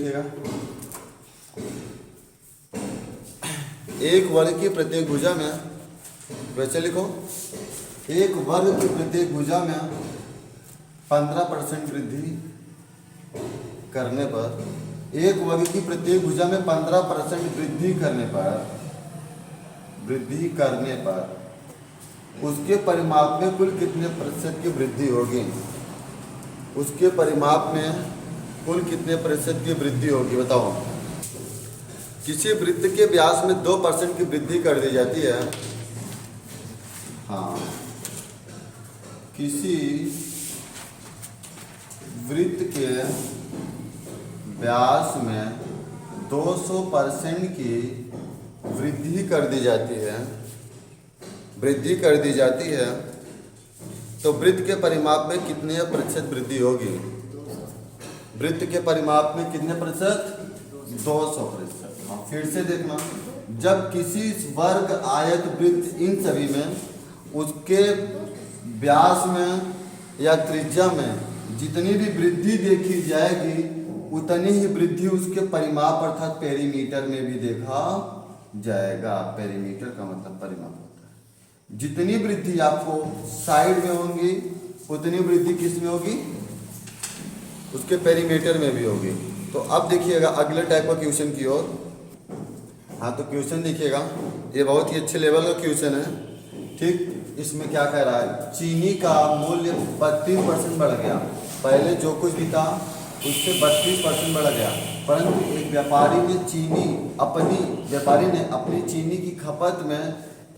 देखिएगा, एक वर्ग की प्रत्येक भुजा में, वैसे लिखो, एक वर्ग की प्रत्येक भुजा में 15% वृद्धि करने पर, एक वर्ग की प्रत्येक भुजा में 15% वृद्धि करने पर उसके परिमाप में कुल कितने प्रतिशत की वृद्धि होगी? उसके परिमाप में कुल कितने प्रतिशत की वृद्धि होगी बताओ। किसी वृत्त के व्यास में 2% की वृद्धि कर दी जाती है। हाँ, किसी वृत्त के व्यास में 200% की वृद्धि कर दी जाती है, तो वृत्त के परिमाप में कितने प्रतिशत वृद्धि होगी? वृत्त के परिमाप में कितने प्रतिशत? 200%। हाँ, फिर से देखना, जब किसी वर्ग, आयत, वृत्त, इन सभी में उसके व्यास में या त्रिज्या में जितनी भी वृद्धि देखी जाएगी, उतनी ही वृद्धि उसके परिमाप अर्थात पेरीमीटर में भी देखा जाएगा। पेरीमीटर का मतलब परिमाप होता है। जितनी वृद्धि आपको साइड में होंगी, उतनी वृद्धि किस में होगी? उसके पेरीमीटर में भी होगी। तो अब देखिएगा अगले टाइप का क्वेश्चन की ओर। हाँ, तो क्वेश्चन देखिएगा, ये बहुत ही अच्छे लेवल का क्वेश्चन है। ठीक, इसमें क्या कह रहा है? चीनी का मूल्य 32% बढ़ गया। पहले जो कुछ भी था उससे 32% बढ़ गया, परंतु एक व्यापारी ने अपनी चीनी की खपत में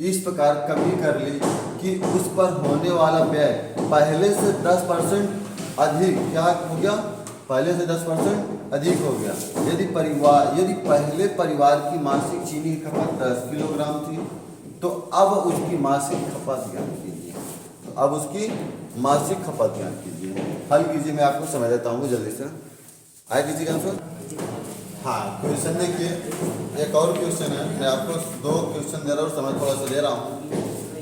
इस प्रकार कमी कर ली कि उस पर होने वाला व्यय पहले से 10% अधिक क्या हो गया? पहले से 10% अधिक हो गया। यदि पहले परिवार की मासिक चीनी की खपत 10 किलोग्राम थी, तो अब उसकी मासिक खपत ज्ञात कीजिए। हल कीजिए, मैं आपको समझ देता हूँ जल्दी से। आए किसी का आंसर? हाँ, क्वेश्चन देखिए, एक और क्वेश्चन है। मैं आपको 2 क्वेश्चन दे रहा हूँ, समझ थोड़ा सा दे रहा हूँ।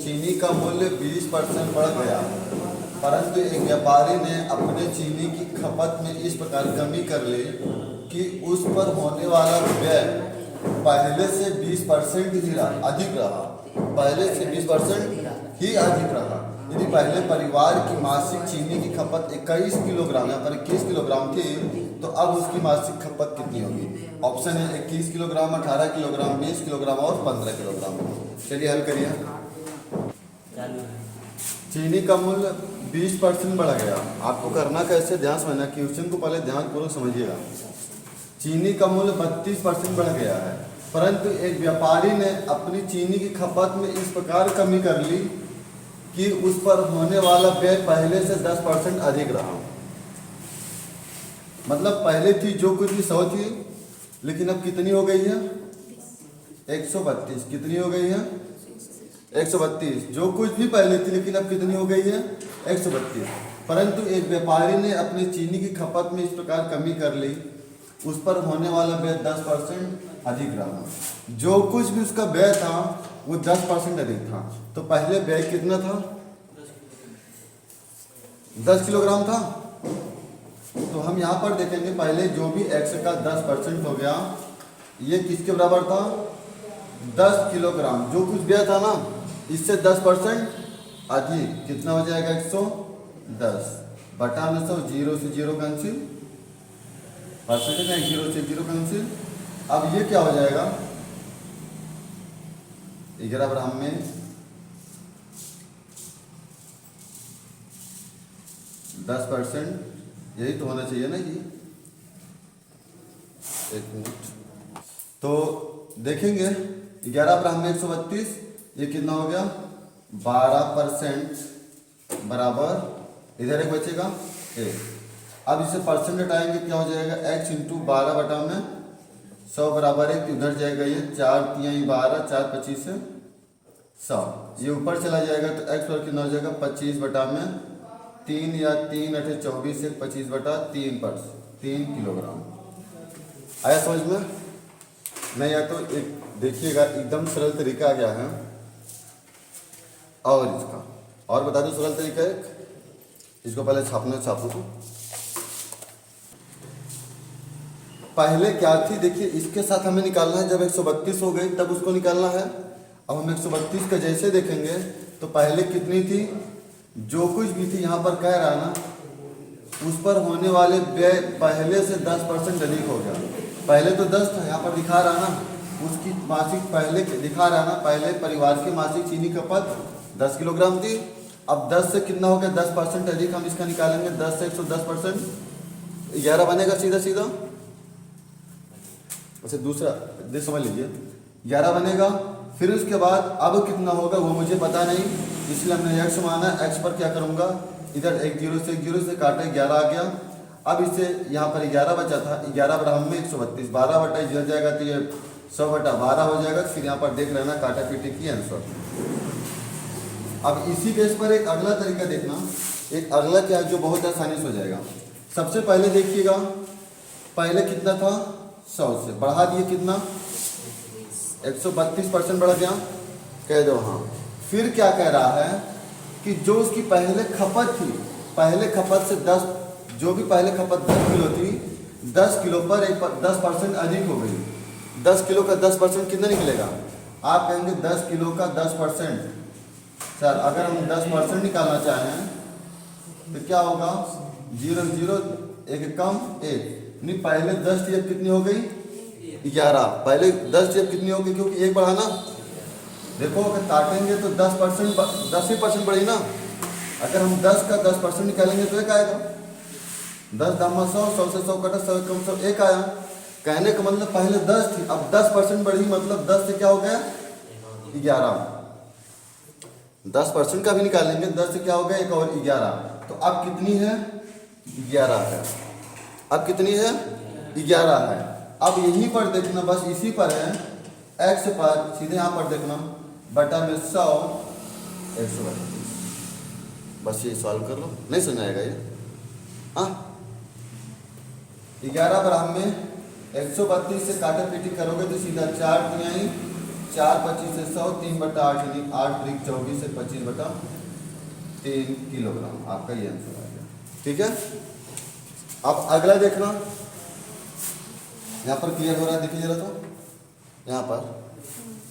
चीनी का मूल्य 20% बढ़ गया, परंतु एक व्यापारी ने अपने चीनी की खपत में इस प्रकार कमी कर ली कि उस पर होने वाला व्यय पहले से 20% ही अधिक रहा। पहले से 20% ही अधिक रहा। यदि पहले परिवार की मासिक चीनी की खपत 21 किलोग्राम या पर 21 किलोग्राम थी, तो अब उसकी मासिक खपत कितनी होगी? ऑप्शन है 21 किलोग्राम, 18 किलोग्राम, 20 किलोग्राम और 15 किलोग्राम। चलिए हल करिए। चीनी का मूल्य 20% बढ़ गया। आपको करना कैसे, ध्यान समझना, क्वेश्चन को पहले ध्यानपूर्वक समझिएगा। चीनी का मूल्य 32% बढ़ गया है, परंतु एक व्यापारी ने अपनी चीनी की खपत में इस प्रकार कमी कर ली कि उस पर होने वाला व्यय पहले से 10% अधिक रहा। मतलब पहले थी जो कुछ भी 100 थी, लेकिन अब कितनी हो गई है? 132। कितनी हो गई है? 132। जो कुछ भी पहले थी, लेकिन अब कितनी हो गई है? 132। परंतु एक व्यापारी ने अपनी चीनी की खपत में इस प्रकार कमी कर ली, उस पर होने वाला व्यय 10% अधिक रहा। जो कुछ भी उसका व्यय था वो 10% अधिक था। तो पहले व्यय कितना था? 10 किलोग्राम था। तो हम यहाँ पर देखेंगे, पहले जो भी x का 10% हो गया, ये किसके बराबर था? 10 किलोग्राम। जो कुछ व्यय था ना, इससे 10% अधिक कितना हो जाएगा? 110 बटा 900। 0 से 0 कैंसिल, परसेंटेज है, 0 से 0 कैंसिल। अब ये क्या हो जाएगा? 11 में 10%, यही तो होना चाहिए ना जी। एक मिनट, तो देखेंगे 11 में 132, ये कितना हो गया? 12% बराबर, इधर एक बचेगा 1। अब इसे परसेंट हटाएंगे, क्या हो जाएगा? x इंटू 12 बटा में 100 बराबर 1। उधर जाएगा ये 4 3 12, 4 25 से 100। ये ऊपर चला जाएगा तो x पर कितना हो जाएगा? 25 बटा में 3 या 3 8 24 से 25 बटा 3 पर 3 किलोग्राम। आया समझ में? नहीं या तो एक देखिएगा, एकदम सरल तरीका आ गया है। और इसका और बता दो सरल तरीका एक, इसको पहले छापना छापो तो पहले क्या थी देखिए, इसके साथ हमें निकालना है, जब 132 हो गई तब उसको निकालना है। अब हम 132 का जैसे देखेंगे तो पहले कितनी थी, जो कुछ भी थी यहाँ पर कह रहा ना, उस पर होने वाले व्यय पहले से 10% अधिक हो गया। पहले तो 10 था, यहाँ पर दिखा रहा ना, उसकी मासिक पहले दिखा रहा ना, पहले परिवार की मासिक चीनी खपत 10 किलोग्राम थी। अब 10 से कितना हो गया, 10% अधिक हम इसका निकालेंगे। 10 से 110%, 11 बनेगा सीधा सीधा। अच्छा दूसरा दे समझ लीजिए, 11 बनेगा। फिर उसके बाद अब कितना होगा वो मुझे पता नहीं, इसलिए हमने x माना। x पर क्या करूँगा, इधर एक जीरो से काटे 11 आ गया। अब इससे यहाँ पर 11 बचा था, 11 बराबर में 132, 12 बटा इधर जाएगा तो ये 100 बटा 12 हो जाएगा। फिर यहाँ पर देख लेना काटा पीटी की आंसर। अब इसी बेस पर एक अगला तरीका देखना, एक अगला क्या है जो बहुत आसानी से हो जाएगा। सबसे पहले देखिएगा, पहले कितना था, 100 से बढ़ा दिए कितना, 132% बढ़ गया, कह दो हाँ। फिर क्या कह रहा है कि जो उसकी पहले खपत थी, पहले खपत से 10, जो भी पहले खपत 10 किलो थी, 10 किलो पर 10% अधिक हो गई। 10 किलो का 10% कितना निकलेगा, आप कहेंगे 10 किलो का 10%। सर अगर हम 10% निकालना चाहें तो क्या होगा, 0 0 एक कम 1, नहीं पहले 10 थी अब कितनी हो गई, 11। पहले 10 थी अब कितनी होगी, क्योंकि 1 बढ़ा ना। देखो अगर काटेंगे तो 10% बढ़ी ना। अगर हम 10 का 10% निकालेंगे तो 1 आएगा। 10 दामा 100, 100 से 100 कटा, 100 कम 100, 1 आया। कहने का मतलब पहले 10 थी, अब 10% बढ़ी, मतलब 10 से क्या हो गया, 11। 10% का भी निकालेंगे, 10 से क्या हो गया, 1 और 11। तो अब कितनी है, 11 है। अब कितनी है, 11 है। अब यहीं पर देखना, बस इसी पर है, x पर सीधे यहाँ पर देखना, बटा में 100, 132। बस ये सॉल्व कर लो, नहीं समझ आएगा ये। हाँ 11 बराबर में 132 से काटा पीटी करोगे तो सीधा 4 तिहाई, 4 25 से 100, 3 बटा 8 यानी 8 त्रिक 24 से 25 बटा 3 किलोग्राम। आपका ये आंसर आ गया, ठीक है। अब अगला देखना, यहाँ पर क्लियर हो रहा है, देखिए जरा तो, यहाँ पर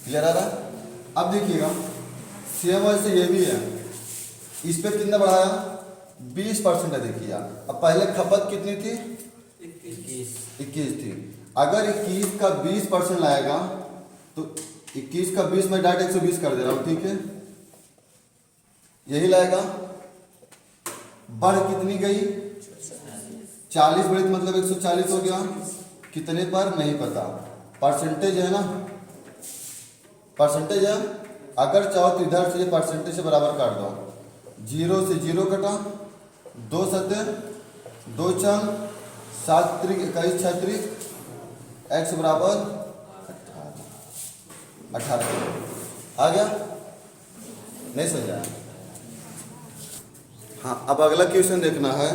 क्लियर आ रहा है। अब देखिएगा सेम वैसे ये भी है, इस पे कितना बढ़ाया, 20% अधिक किया। अब पहले खपत कितनी थी, 21 थी। अगर 21 का 20% लाएगा तो 21 का 20 में डायरेक्ट 120 कर दे रहा हूँ, ठीक है, यही लाएगा। बढ़ कितनी गई, 40 बढ़ी, मतलब 140 हो गया। कितने पर नहीं पता, परसेंटेज है ना, परसेंटेज है। अगर चाहो तो इधर से परसेंटेज से बराबर काट दो, 0 से 0 कटा, 2 सत्तर 2 चंग 7 त्रिक 21 36, x बराबर 18 आ गया, नहीं समझा। हाँ अब अगला क्वेश्चन देखना है,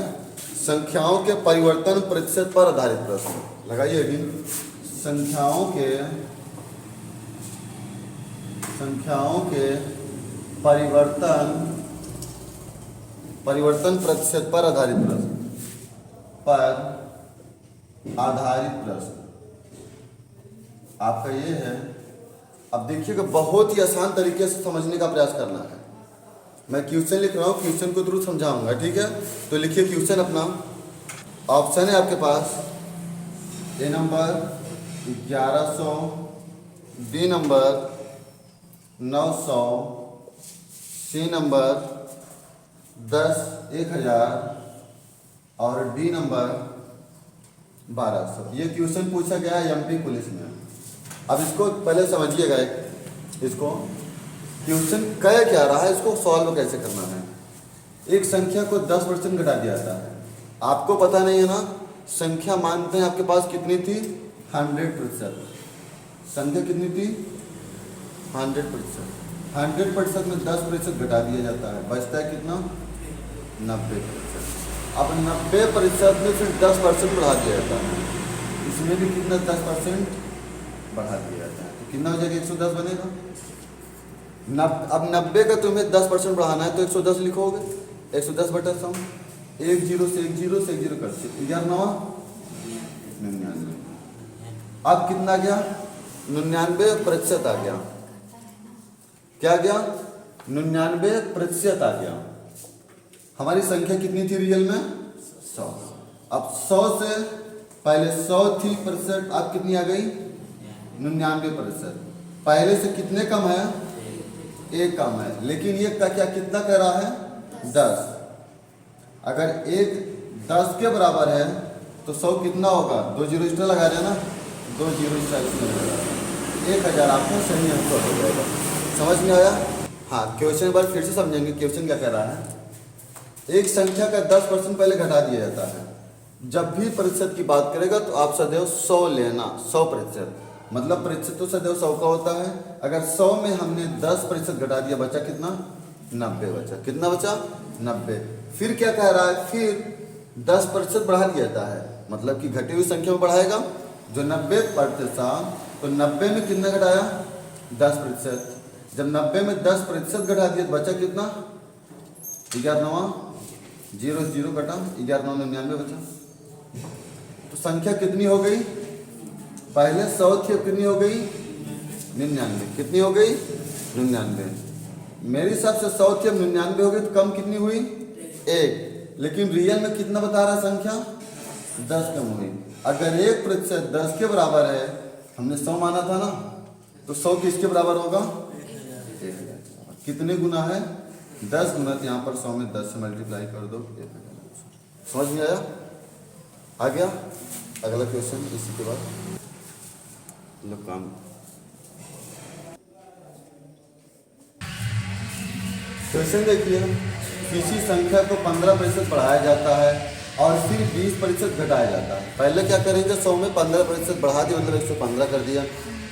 संख्याओं के परिवर्तन प्रतिशत पर आधारित प्रश्न। लगाइए अभी, संख्याओं के परिवर्तन प्रतिशत पर आधारित प्रश्न आपका ये है। अब देखिएगा बहुत ही आसान तरीके से समझने का प्रयास करना है। मैं क्वेश्चन लिख रहा हूँ, क्वेश्चन को थ्रू समझाऊंगा, ठीक है। तो लिखिए क्वेश्चन अपना, ऑप्शन है आपके पास, A number 1100, B number 900, C number 10 1000 और डी नंबर 1200। ये क्वेश्चन पूछा गया है एमपी पुलिस में। अब इसको पहले समझिएगा, इसको क्वेश्चन कह क्या रहा है, इसको सॉल्व कैसे करना है। एक संख्या को 10% घटा दिया जाता है, आपको पता नहीं है ना, संख्या मानते हैं आपके पास कितनी थी, 100%। संख्या कितनी थी, 100%। 100% में 10% घटा दिया जाता है, बचता है कितना, 90%। अब 90% में फिर 10% बढ़ा दिया जाता है, इसमें भी कितना 10% बढ़ा दिया जाता है, तो कितना हो जाएगा, 110 बनेगा। अब 90 का तुम्हें 10% बढ़ाना है तो 110 लिखोगे, 110 बटा 100, 1 0 से 1 0 से 1 0 कर 11 9 99। अब कितना आ गया? 99% आ गया। क्या आ गया? 99% आ गया। हमारी संख्या कितनी थी रियल में? 100। अब 100 से पहले 100 थी प्रतिशत, अब कितनी आ गई? 99%। पहले से कितने कम है? 1 कम है, लेकिन ये का क्या कितना कह रहा है? 10। अगर 1 10 के बराबर है तो 100 कितना होगा? 2 जीरो एक्स्ट्रा लगा रहे हैं ना, 2 जीरो एक्स्ट्रा इसमें लगा 1000 आपको सही आंसर हो जाएगा। समझ में आया? हाँ, क्वेश्चन बार फिर से समझेंगे। क्वेश्चन क्या कह रहा है? एक संख्या का 10% पहले घटा दिया जाता है। जब भी प्रतिशत की बात करेगा तो आप सदैव 100 लेना, 100%। मतलब प्रतिशत तो सदैव 100 का होता है। अगर 100 में हमने 10% घटा दिया, बचा कितना? 90 बचा। कितना बचा? 90। फिर क्या कह रहा है? फिर 10% बढ़ा दिया जाता है, मतलब कि घटी हुई संख्या में बढ़ाएगा। जो 90%, तो 90 में कितना घटाया? 10%। जब 90 में 10% घटा दिया तो बचा कितना? 11 0 0 घटा 11 99 बचा। तो संख्या कितनी हो गई? पहले 100 थी, अब कितनी हो गई? 99। कितनी हो गई? 99। मेरे हिसाब से 100 थी, अब 99 हो गई, तो कम कितनी हुई? 1। लेकिन रियल में कितना बता रहा संख्या? 10 कम हुई। अगर 1% 10 के बराबर है, हमने 100 माना था ना, तो 100 किसके बराबर होगा? 1000। कितने गुना है? 10 गुना। तो यहाँ पर 100 में 10 से मल्टीप्लाई कर दो, 1000। समझ में आया? आ गया? अगला क्वेश्चन इसी के बाद लोग काम। क्वेश्चन देखिए, किसी संख्या को 15% बढ़ाया जाता है और फिर 20% घटाया जाता है। पहले क्या करेंगे? 100 में 15% बढ़ा दिया, मतलब 115 कर दिया।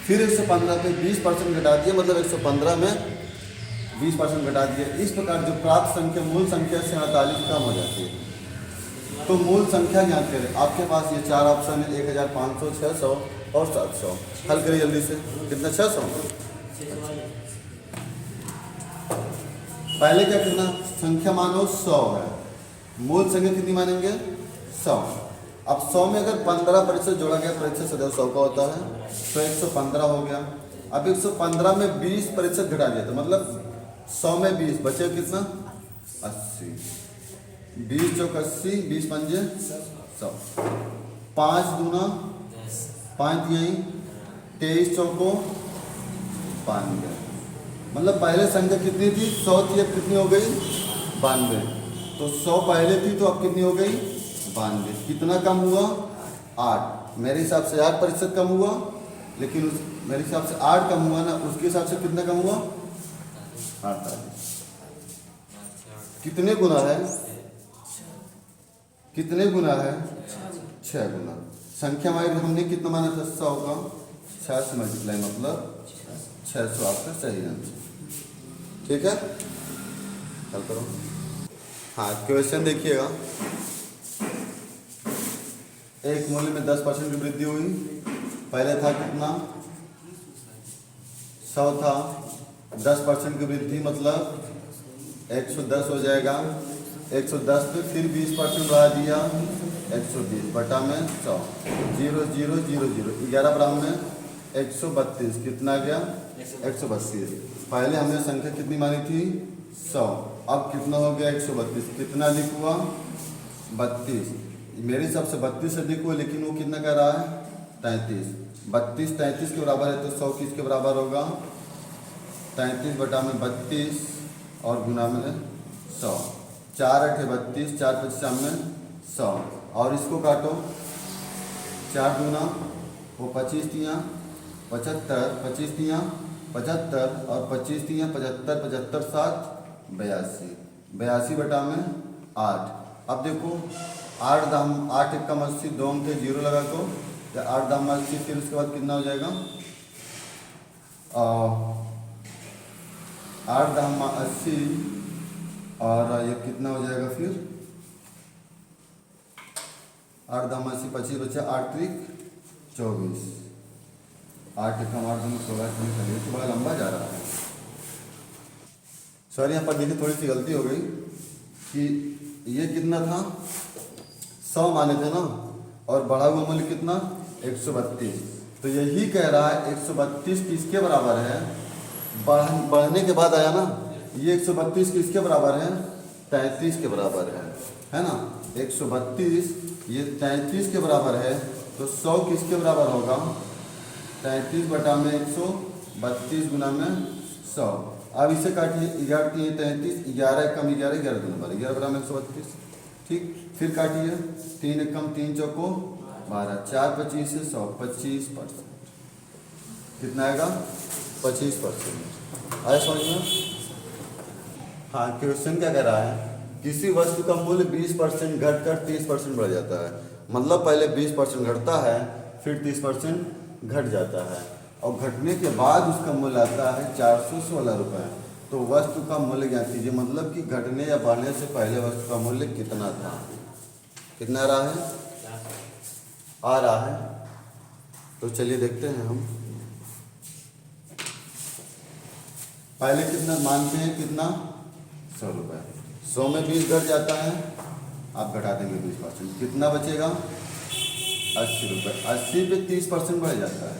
फिर 115 पे 20% घटा दिया, मतलब 115 में 20% घटा दिया। इस प्रकार जो प्राप्त संख्या मूल संख्या से 48 कम हो जाती है। तो मूल संख्या ज्ञात करें। आपके पास ये 4 ऑप्शन है, 1500, 600 और 700। हल करिए जल्दी से। कितना? 600। पहले क्या करना? संख्या मानो 100 है, मूल संख्या कितनी मानेंगे? 100। अब 100 में अगर 15% जोड़ा गया, प्रतिशत सदैव 100 का होता है, तो 115 हो गया। अब 115 में 20% घटा दिया, तो मतलब 100 में 20 बचे कितना? 80। 20 चौक 80, 20 पंजे 100। 5 दूना 5 यही, 23 चौको 92। मतलब पहले संख्या कितनी थी? 100 थी, अब कितनी हो गई? 92। तो 100 पहले थी, तो अब कितनी हो गई? 92। कितना कम हुआ? 8। मेरे हिसाब से 8% कम हुआ, लेकिन मेरे हिसाब से 8 कम हुआ ना, उसके हिसाब से कितना कम हुआ? 48। कितने गुना है? कितने गुना है? 6 गुना। संख्या हमारी हमने कितना माना था? 100 का 6 से मल्टीप्लाई, मतलब 600 आपका सही आंसर। ठीक है, चल करो। हाँ, क्वेश्चन देखिएगा। एक मूल्य में 10% की वृद्धि हुई। पहले था कितना? 100 था, 10% की वृद्धि मतलब 110 हो जाएगा। 110 पे फिर 20% बढ़ा दिया, 120 बटा में 100। 0 0 0 0 11 बराबर में 132। कितना गया? 132। पहले हमने संख्या कितनी मानी थी? 100। अब कितना हो गया? 132। कितना अधिक हुआ? 32। मेरे हिसाब से 32 अधिक हुआ, लेकिन वो कितना कह रहा है? 33। 32 33 के बराबर है, तो 100 किसके बराबर होगा? 33 बटा में 32 और गुना में 100। 4 8 32, 4 25 में 100। और इसको काटो, 4 दूना वो 25 तियाँ 75, 25 तियाँ 75 और 25 तियाँ 75, 75 7 82। 82 बटा में 8। अब देखो 8 दाम 8 1 80, 2 अंक 0 लगा को, 8 दाम 80, फिर उसके बाद कितना हो जाएगा? 8 दाम 80 और ये कितना हो जाएगा फिर? 8 दाम 80, 25 बचा, 8 त्रिक 24, 8 एकम 8 दूनी 16, तो बड़ा लंबा जा रहा है। सॉरी, यहाँ पर देखिए थोड़ी सी गलती हो गई कि ये कितना था? 100 माने थे ना, और बढ़ा हुआ मूल्य कितना? 132। तो यही कह रहा है 132 किसके बराबर है, बढ़ने के बाद आया ना, ये 132 किसके बराबर है, 33 के बराबर है ना। 132 ये 33 के बराबर है, तो 100 किसके बराबर होगा, 33 बटा में 132 गुना में 100। अब इसे काटिए, 11 3 33, 11 कम 11, 11 दूनी 12, 11 बटा में 132। ठीक, फिर काटिए, 3 कम 3 चौको 12, 4 25 से 100, 25%। कितना आएगा, 25%। आया समझ में। हाँ, क्वेश्चन क्या कह रहा है, किसी वस्तु का मूल्य 20% घटकर 30% बढ़ जाता है। मतलब पहले 20% घटता है, फिर 30% घट जाता है, और घटने के बाद उसका मूल्य आता है 416 रुपये। तो वस्तु का मूल्य ज्ञात कीजिए। मतलब कि घटने या बढ़ने से पहले वस्तु का मूल्य कितना था, कितना आ रहा है, आ रहा है। तो चलिए देखते हैं हम। पहले कितना मानते हैं, कितना, 100 रुपये। 100 में 20 घट जाता है, आप घटा देंगे 20%, कितना बचेगा, 80 रुपये। 80 पे 30% बढ़ जाता है,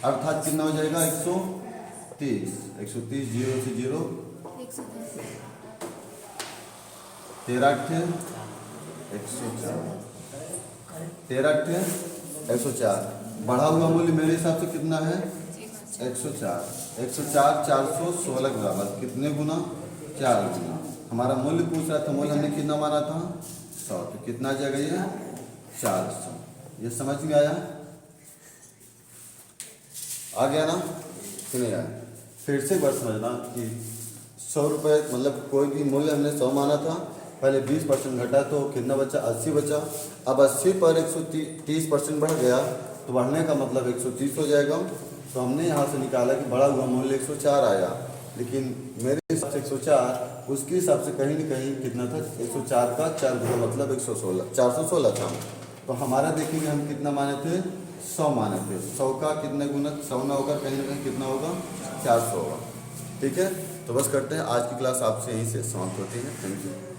अर्थात कितना हो जाएगा, 130। 130 जीरो से जीरो 13 8 104, 13 8 104। बढ़ा हुआ मूल्य मेरे हिसाब से कितना है, 104। 104 416 के बराबर, कितने गुना, 4 गुना। हमारा मूल्य पूछ रहा था, मूल्य हमने कितना माना था, 100, तो कितना आ जाएगा ये, 400। ये समझ में आया, आ गया ना, कि नहीं आया। फिर से एक बार समझना कि 100 रुपये, मतलब कोई भी मूल्य हमने 100 माना था, पहले 20% घटा तो कितना बचा, 80 बचा। अब 80 पर 130% बढ़ गया, तो बढ़ने का मतलब 130 हो जाएगा। तो हमने यहाँ से निकाला कि बढ़ा हुआ मूल्य 104 आया, लेकिन मेरे हिसाब से 104, उसके हिसाब से कहीं न कहीं कितना था, 104 का 4 गुना मतलब 116, 416 था। तो हमारा देखेंगे हम कितना माने थे, 100 माने थे। 100 का कितने गुना, 100 ना होकर कहीं ना कहीं कितना होगा, 400 होगा। ठीक है, तो बस करते हैं, आज की क्लास आपसे यहीं से समाप्त होती है। Thank you.